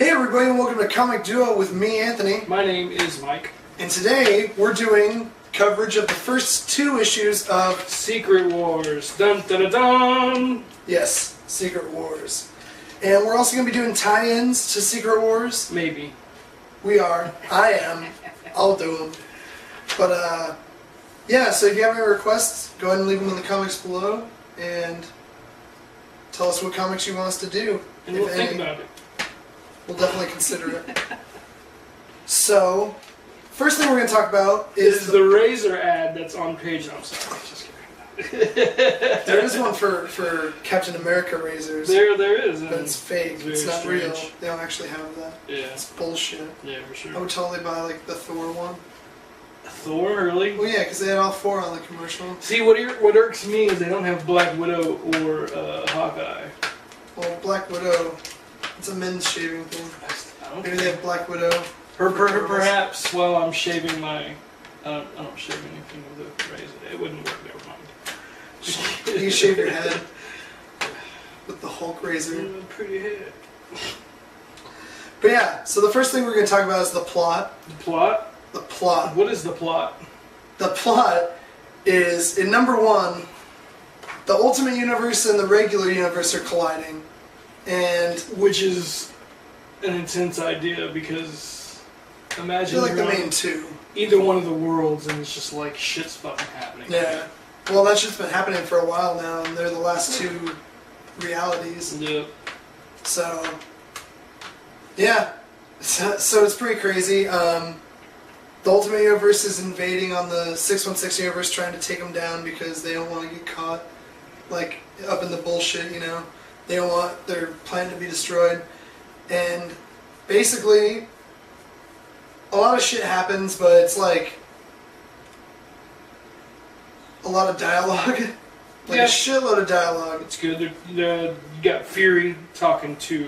Hey everybody, and welcome to Comic Duo with me, Anthony. My name is Mike. And today we're doing coverage of the first 2 issues of Secret Wars. Dun dun dun dun! Yes, Secret Wars. And we're also going to be doing tie-ins to Secret Wars. Maybe. We are. I am. I'll do them. But, yeah, so if you have any requests, go ahead and leave them in the comments below. And tell us what comics you want us to do. And we'll think about it. We'll definitely consider it. So, first thing we're going to talk about is the Razor ad that's on page. I'm sorry, just kidding. There is one for Captain America razors. There is. But it's fake. It's not strange. real. They don't actually have that. Yeah. It's bullshit. Yeah, for sure. I would totally buy like the Thor one. Thor, really? Well, yeah, because they had all 4 on the commercial. See, what irks me is they don't have Black Widow or Hawkeye. Well, Black Widow, it's a men's shaving thing. Maybe they have Black Widow. Perhaps while I'm shaving my... I don't shave anything with a razor. It wouldn't work, never mind. You shave your head with the Hulk razor. Pretty head. But yeah, so the first thing we're going to talk about is the plot. The plot? The plot. What is the plot? The plot is, in number 1, the Ultimate Universe and the regular universe are colliding. And which is an intense idea because imagine they're like the you're main on 2. either one of the worlds and it's just like shit's fucking happening. Yeah. Well, that's just been happening for a while now, and they're the last 2 realities. Yep. So, yeah. So it's pretty crazy. The Ultimate Universe is invading on the 616 universe, trying to take them down because they don't want to get caught, like, up in the bullshit, you know? They don't want their planet to be destroyed. And basically, a lot of shit happens, but it's like a lot of dialogue. Like Yeah. a shitload of dialogue. It's good. You got Fury talking to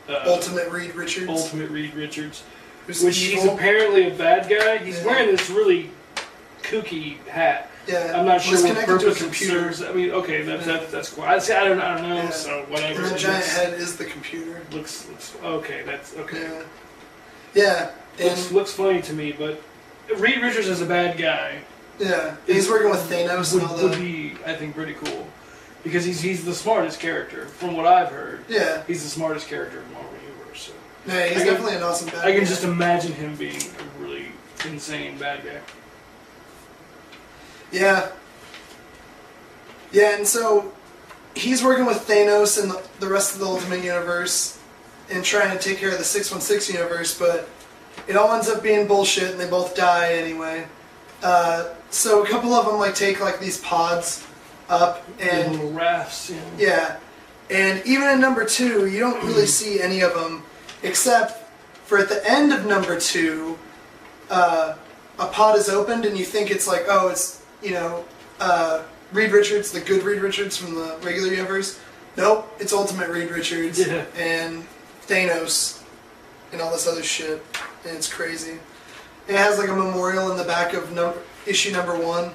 Ultimate Reed Richards. Ultimate Reed Richards. Who's Which he's evil. apparently a bad guy. He's Yeah. wearing this really kooky hat. Yeah, I'm not sure it's what connected to a purpose it computer. serves. I mean, okay, that's Yeah. that's cool. I don't know. Yeah. So whatever. And the It giant looks- head is the computer. Looks okay. That's okay. Yeah. Yeah. And Looks funny to me, but Reed Richards is a bad guy. yeah. He's working with Thanos and all Would that. be, I think, pretty cool because he's the smartest character from what I've heard. Yeah. He's the smartest character in the Marvel Universe. So Yeah, he's I can- definitely an awesome bad I can guy. just imagine him being a really insane bad guy. Yeah. Yeah, and so he's working with Thanos and the rest of the Ultimate Universe and trying to take care of the 616 universe, but it all ends up being bullshit and they both die anyway. So a couple of them like take like these pods up and little rafts. yeah, and even in number 2, you don't really see any of them, except for at the end of number 2, a pod is opened and you think it's like, oh, it's, you know, Reed Richards, the good Reed Richards from the regular universe. Nope, it's Ultimate Reed Richards Yeah. and Thanos and all this other shit, and it's crazy. And it has like a memorial in the back of issue number 1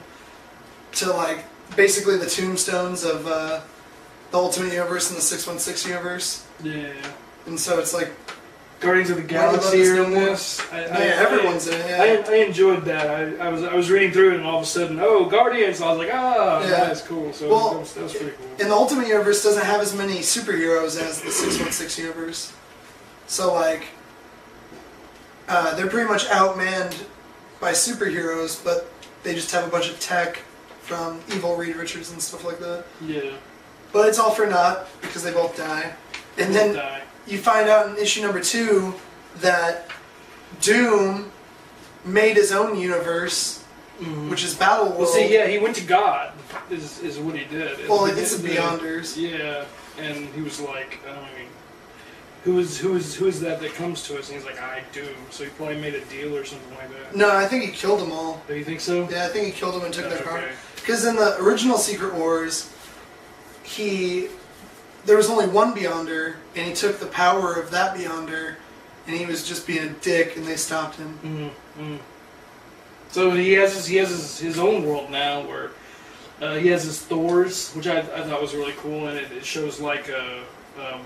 to like basically the tombstones of the Ultimate Universe and the 616 universe. Yeah. And so it's like, Guardians of the Why do you love Galaxy this are no in more? this. everyone's in it. Yeah. I enjoyed that. I was reading through it and all of a sudden, oh, Guardians! I was like, ah, Yeah. that's cool. So Well, that was pretty cool. And the Ultimate Universe doesn't have as many superheroes as the 616 universe. So like, they're pretty much outmanned by superheroes, but they just have a bunch of tech from evil Reed Richards and stuff like that. Yeah. But it's all for naught because they both die. And then Die. you find out in issue number 2 that Doom made his own universe, which is Battle World. Well, see, yeah, he went to God. Is what he did. Well, it's the Beyonders. Yeah, and he was like, I mean, who is that comes to us? And he's like, I do. So he probably made a deal or something like that. No, I think he killed them all. Do you think so? Yeah, I think he killed them and took their car. Okay. Because in the original Secret Wars, there was only one Beyonder, and he took the power of that Beyonder, and he was just being a dick, and they stopped him. So he has his own world now where he has his Thors, which I thought was really cool, and it shows like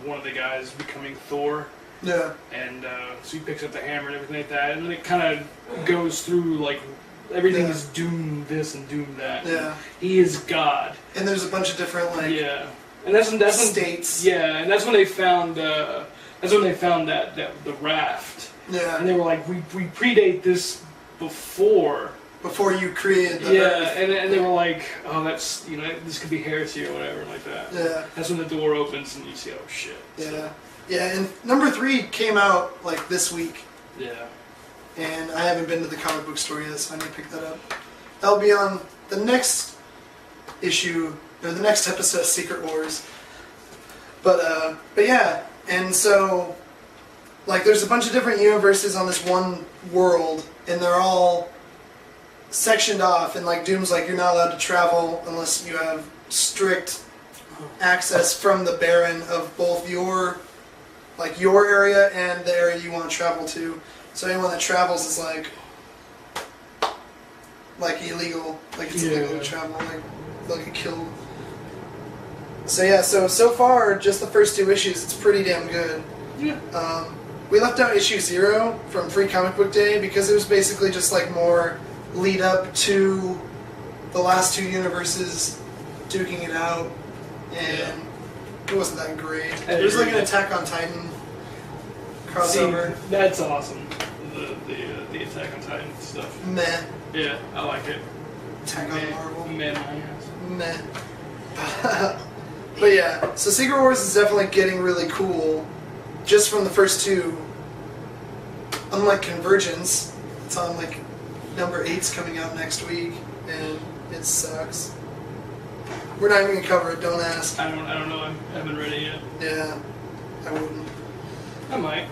one of the guys becoming Thor. Yeah. And so he picks up the hammer and everything like that, and then it kind of goes through like everything is Doom this and Doom that. Yeah. He is God. And there's a bunch of different like and that's when states. Yeah, and that's when they found that the raft. Yeah. And they were like, we predate this before you created the Earth. and they were like, oh, that's this could be heresy or whatever like that. Yeah. That's when the door opens and you see, oh shit. Yeah. So, yeah, and number 3 came out like this week. yeah. And I haven't been to the comic book store yet, so I need to pick that up. That'll be on the next issue, or the next episode of Secret Wars. But yeah, and so, like, there's a bunch of different universes on this one world, and they're all sectioned off, and like Doom's like, you're not allowed to travel unless you have strict access from the Baron of both your area and the area you want to travel to. So anyone that travels is like illegal, like it's illegal to travel, like they'll get killed. So yeah, so far just the first 2 issues, it's pretty damn good. Yeah. We left out issue 0 from Free Comic Book Day because it was basically just like more lead up to the last 2 universes duking it out, and it wasn't that great. It was like an Attack on Titan crossover. See, that's awesome. The Attack on Titan stuff. Meh. Yeah, I like it. Attack on Marvel. Meh. But yeah, so Secret Wars is definitely getting really cool, just from the first 2. Unlike Convergence, it's on like number 8's coming out next week, and it sucks. We're not even gonna cover it. Don't ask. I don't know. I haven't read it yet. Yeah, I wouldn't. I might.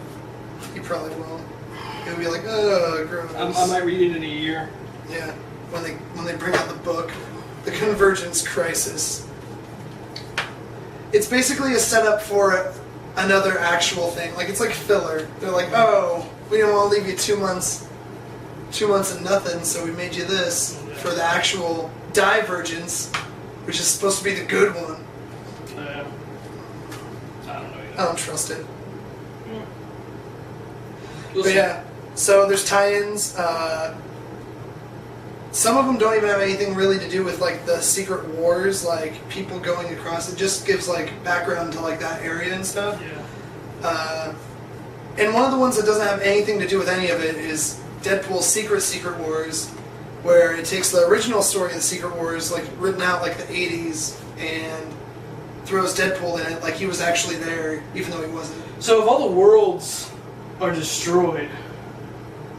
You probably will. It'll be like, oh, gross. I might read it in a year. Yeah, when they bring out the book, The Convergence Crisis. It's basically a setup for another actual thing. Like, it's like filler. They're like, oh, we don't want to leave you 2 months and nothing, so we made you this for the actual Divergence, which is supposed to be the good one. I don't know yet. I don't trust it. We'll But see. yeah, so there's tie-ins. Some of them don't even have anything really to do with like the Secret Wars, like people going across. It just gives like background to like that area and stuff. Yeah. And one of the ones that doesn't have anything to do with any of it is Deadpool's Secret Wars, where it takes the original story of the Secret Wars, like written out like the 80s, and throws Deadpool in it like he was actually there, even though he wasn't. So if all the worlds are destroyed,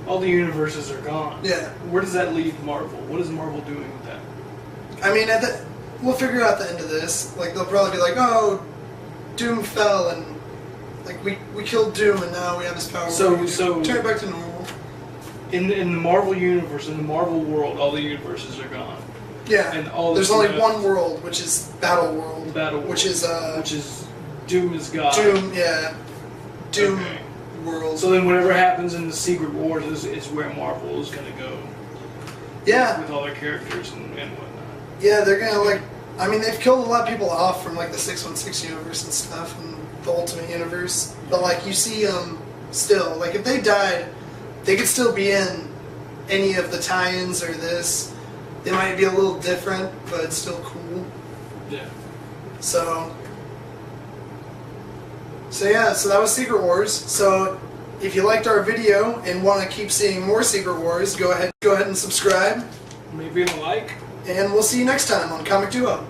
all the universes are gone. Yeah. Where does that leave Marvel? What is Marvel doing with that? I mean, we'll figure out the end of this. Like, they'll probably be like, oh, Doom fell, and like we killed Doom, and now we have his power. So turn it back to normal. In the Marvel universe, in the Marvel world, all the universes are gone. Yeah. And all there's that's only left- one world, which is Battle World. Battle World, Which is Doom is God. Doom. Yeah. Doom Okay. World. So then, whatever happens in the Secret Wars is where Marvel is going to go. Yeah. With all their characters and whatnot. Yeah, they're gonna like. I mean, they've killed a lot of people off from like the 616 universe and stuff, and the Ultimate Universe. But like, you see still, like, if they died, they could still be in any of the tie-ins or this. They might be a little different, but it's still cool. Yeah. So yeah, so that was Secret Wars. So if you liked our video and want to keep seeing more Secret Wars, go ahead and subscribe, Maybe a like. and we'll see you next time on Comic Duo.